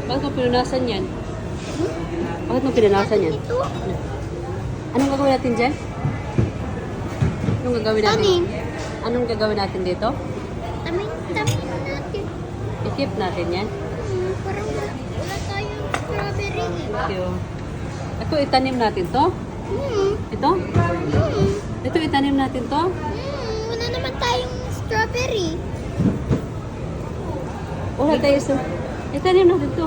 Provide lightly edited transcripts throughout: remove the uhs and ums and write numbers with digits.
Bakit mo pinunasan yan? Bakit mo pinunasan yan? Ito. Anong gagawin natin dyan? Anong gagawin natin? Tanim. Anong gagawin natin dito? Tamin natin. I-keep natin yan? Parang wala tayong strawberry. Thank you. Ito, itanim natin to? Ito? Ito, itanim natin to? Wala naman tayong strawberry. Wala tayo sa... Itanim natin to.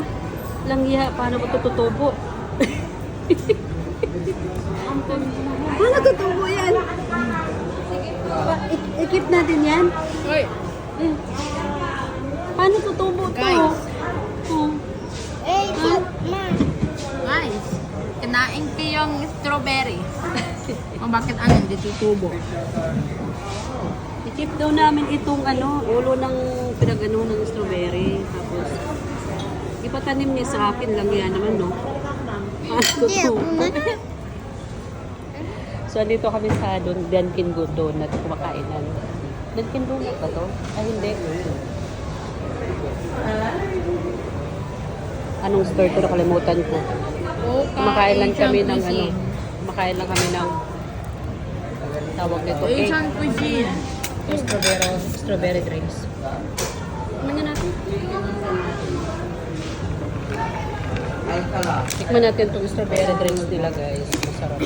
Langya, paano ko tutubo? Paano tutubo yan? I-keep natin yan? Oy, Eh. Paano tutubo to? Guys. Oh. Ma. guys. Kinain ko yung strawberry. O bakit ano, hindi tutubo? I-keep daw namin itong ulo ng pinag-ano ng strawberry. Tapos, ipatanim niya sa akin lang yan naman, no? Hindi, ako na. So, dito kami sa Dunkin' Donut kumakainan. Dunkin' Donut ba to? Ay, hindi. Anong store to? Nakalimutan ko. Kumakain lang kami ng kumakain lang kami ng tawag nito, cake. Asian cuisine. Yung strawberry drinks. Tikman nga natin. Tikman natin itong strawberry drinks nila, guys. Masarap.